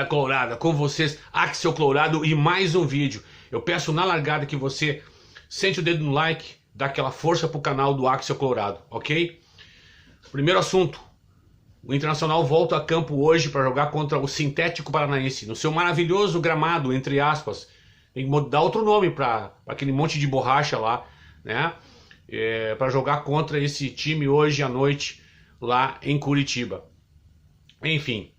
galera colorada, com vocês, Axel Colorado e mais um vídeo. Eu peço na largada que você sente o dedo no like, dá aquela força pro canal do Axel Colorado, ok? Primeiro assunto, o Internacional volta a campo hoje para jogar contra o Sintético Paranaense, no seu maravilhoso gramado, entre aspas. Tem que dar outro nome para aquele monte de borracha lá, né? Para jogar contra esse time hoje à noite lá em Curitiba. Enfim,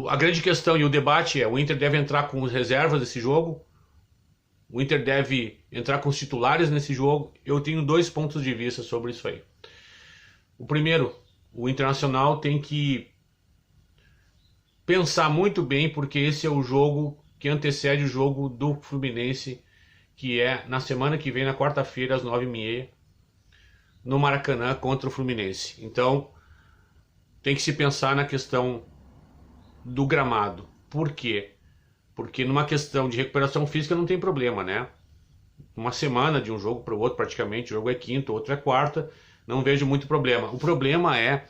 a grande questão e o debate é: o Inter deve entrar com as reservas desse jogo? O Inter deve entrar com os titulares nesse jogo? Eu tenho dois pontos de vista sobre isso aí. O primeiro, o Internacional tem que pensar muito bem, porque esse é o jogo que antecede o jogo do Fluminense, que é na semana que vem, na quarta-feira, às 9h30, no Maracanã, contra o Fluminense. Então, tem que se pensar na questão do gramado. Por quê? Porque numa questão de recuperação física não tem problema, né? Uma semana de um jogo para o outro, praticamente, o jogo é quinta, o outro é quarta, não vejo muito problema. O problema é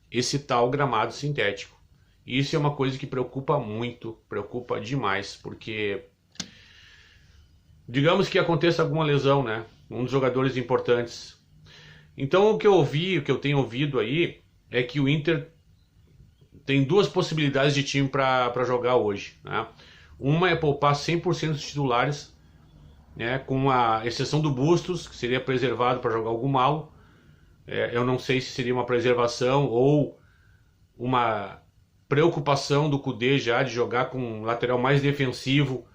esse tal gramado sintético. Isso é uma coisa que preocupa muito, preocupa demais, porque digamos que aconteça alguma lesão, né? Um dos jogadores importantes. Então o que eu ouvi, o que eu tenho ouvido aí, é que o Inter tem duas possibilidades de time para jogar hoje, né? Uma é poupar 100% dos titulares, né? Com a exceção do Bustos, que seria preservado para jogar algum mal. Eu não sei se seria uma preservação ou uma preocupação do Kudê já de jogar com um lateral mais defensivo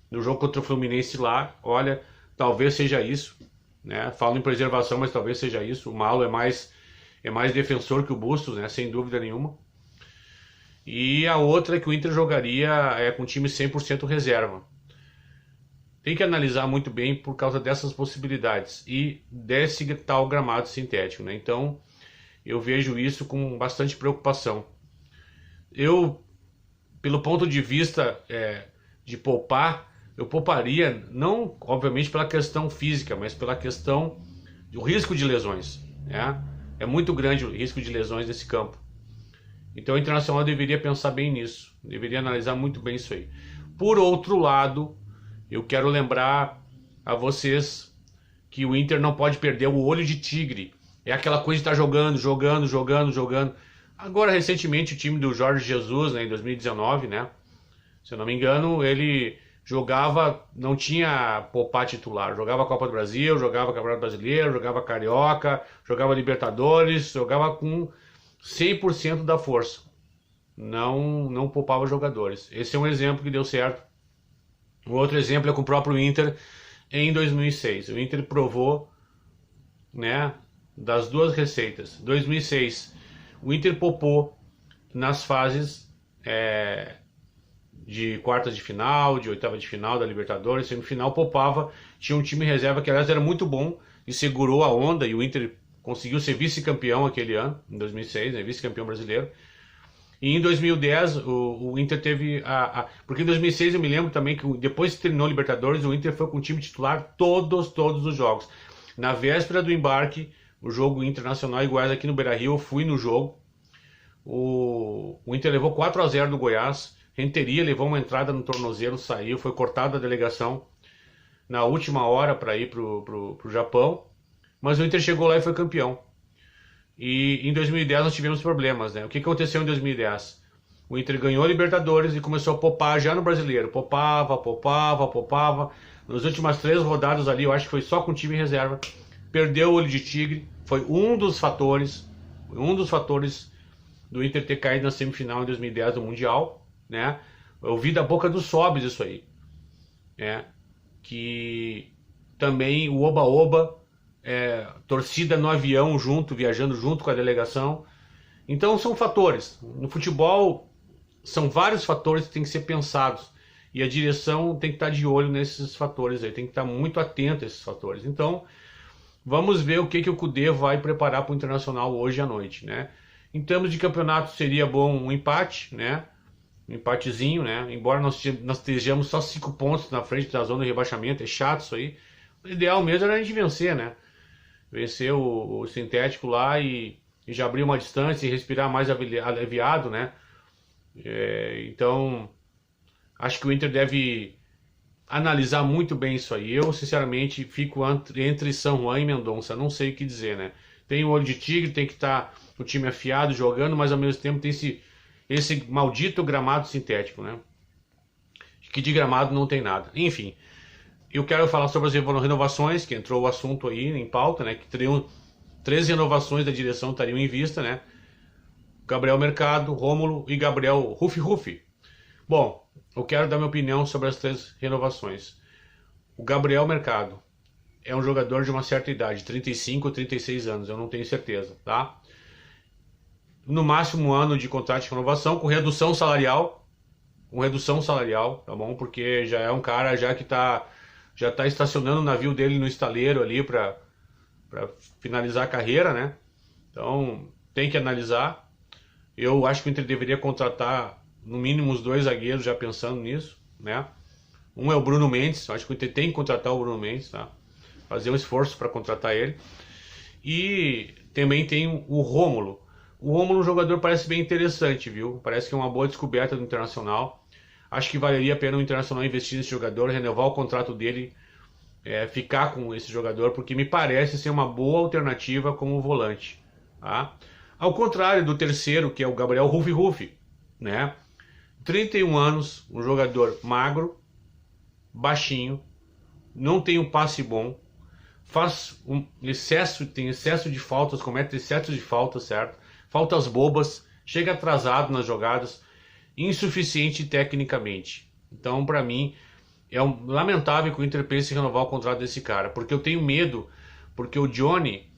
no jogo contra o Fluminense lá. Olha, talvez seja isso, né? Falo em preservação, mas talvez seja isso. O Malo é mais defensor que o Bustos, né? Sem dúvida nenhuma. E a outra é que o Inter jogaria com time 100% reserva. Tem que analisar muito bem por causa dessas possibilidades e desse tal gramado sintético, né? Então eu vejo isso com bastante preocupação. Eu, pelo ponto de vista de poupar, eu pouparia, não obviamente pela questão física, mas pela questão do risco de lesões, né? É muito grande o risco de lesões nesse campo. Então o Internacional deveria pensar bem nisso, deveria analisar muito bem isso aí. Por outro lado, eu quero lembrar a vocês que o Inter não pode perder o olho de tigre. É aquela coisa de estar jogando. Agora, recentemente, o time do Jorge Jesus, né, em 2019, né, se eu não me engano, ele jogava, não tinha poupar titular, jogava a Copa do Brasil, jogava Campeonato Brasileiro, jogava Carioca, jogava Libertadores, jogava com 100% da força. Não poupava jogadores. Esse é um exemplo que deu certo. O outro exemplo é com o próprio Inter em 2006. O Inter provou, né, das duas receitas. 2006, o Inter poupou nas fases de quartas de final, de oitava de final da Libertadores, semifinal poupava, tinha um time reserva que aliás era muito bom e segurou a onda, e o Inter conseguiu ser vice-campeão aquele ano, em 2006, né, vice-campeão brasileiro. E em 2010 o Inter teve porque em 2006 eu me lembro também que depois que terminou a Libertadores, o Inter foi com o time titular todos os jogos. Na véspera do embarque, o jogo Internacional e Goiás aqui no Beira-Rio, eu fui no jogo. O Inter levou 4-0 do Goiás. Renteria levou uma entrada no tornozelo, saiu, foi cortada a delegação na última hora para ir pro Japão. Mas o Inter chegou lá e foi campeão. E em 2010 nós tivemos problemas, né? O que aconteceu em 2010? O Inter ganhou a Libertadores e começou a poupar já no Brasileiro. Poupava. Nas últimas 3 rodadas ali, eu acho que foi só com o time em reserva. Perdeu o olho de tigre. Foi um dos fatores do Inter ter caído na semifinal em 2010 do Mundial, né? Eu ouvi da boca dos Sobs isso aí, né? Que também o oba-oba, torcida no avião junto, viajando junto com a delegação. Então são fatores. No futebol são vários fatores que têm que ser pensados. E a direção tem que estar de olho nesses fatores aí, tem que estar muito atento a esses fatores. Então, vamos ver o que o Kudê vai preparar para o Internacional hoje à noite, né? Em termos de campeonato, seria bom um empate, né? Um empatezinho, né? Embora nós estejamos só 5 pontos na frente da zona de rebaixamento, é chato isso aí. O ideal mesmo era a gente vencer, né? Vencer o sintético lá e já abrir uma distância e respirar mais aliviado, né? Então, acho que o Inter deve analisar muito bem isso aí. Eu, sinceramente, fico entre São Juan e Mendonça. Não sei o que dizer, né? Tem o olho de tigre, tem que estar o time afiado, jogando, mas ao mesmo tempo tem esse maldito gramado sintético, né? Que de gramado não tem nada. Enfim, eu quero falar sobre as renovações, que entrou o assunto aí em pauta, né? Que teriam 13 renovações da direção estariam em vista, né? Gabriel Mercado, Rômulo e Gabriel Rufi. Bom, eu quero dar minha opinião sobre as 3 renovações. O Gabriel Mercado é um jogador de uma certa idade, 35 ou 36 anos, eu não tenho certeza, tá? No máximo 1 ano de contrato de renovação, com redução salarial, tá bom? Porque já é um cara já que já tá estacionando o navio dele no estaleiro ali para finalizar a carreira, né? Então, tem que analisar. Eu acho que o Inter deveria contratar no mínimo os 2 zagueiros, já pensando nisso, né? Um é o Bruno Mendes, acho que o Inter tem que contratar o Bruno Mendes, tá? Fazer um esforço para contratar ele. E também tem o Rômulo. O Rômulo, um jogador, parece bem interessante, viu? Parece que é uma boa descoberta do Internacional. Acho que valeria a pena o Internacional investir nesse jogador, renovar o contrato dele, ficar com esse jogador, porque me parece ser uma boa alternativa como volante, tá? Ao contrário do terceiro, que é o Gabriel Rufi, né? 31 anos, um jogador magro, baixinho, não tem um passe bom, tem excesso de faltas, comete excesso de faltas, certo? Faltas bobas, chega atrasado nas jogadas, insuficiente tecnicamente. Então, para mim, é lamentável que o Inter pense em renovar o contrato desse cara, porque eu tenho medo, porque o Johnny,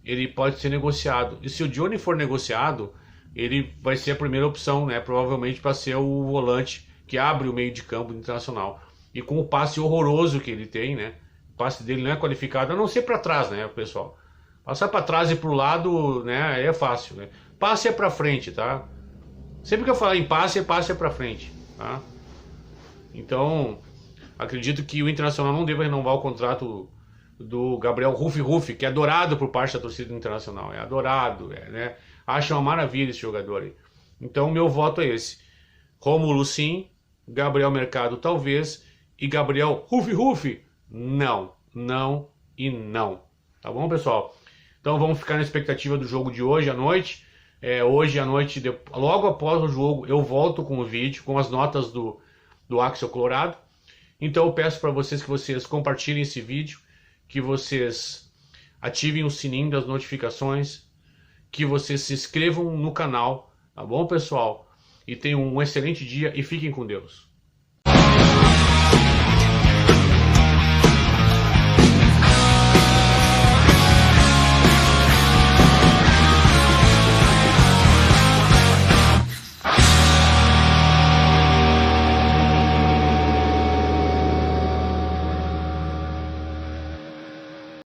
ele pode ser negociado. E se o Johnny for negociado, ele vai ser a primeira opção, né? Provavelmente para ser o volante que abre o meio de campo do Internacional. E com o passe horroroso que ele tem, né? O passe dele não é qualificado, a não ser para trás, né, pessoal? Passar para trás e para o lado, né, é fácil, né? Passe é para frente, tá? Sempre que eu falar em passe é para frente, tá? Então, acredito que o Internacional não deva renovar o contrato do Gabriel Rufi, que é adorado por parte da torcida internacional. É adorado, né? Acho uma maravilha esse jogador aí. Então, meu voto é esse. Rômulo, sim. Gabriel Mercado, talvez. E Gabriel Rufi, não. Não e não. Tá bom, pessoal? Então, vamos ficar na expectativa do jogo de hoje à noite. Hoje à noite, logo após o jogo, eu volto com o vídeo, com as notas do Axel Colorado. Então, eu peço para vocês que vocês compartilhem esse vídeo, que vocês ativem o sininho das notificações, que vocês se inscrevam no canal, tá bom, pessoal? E tenham um excelente dia e fiquem com Deus.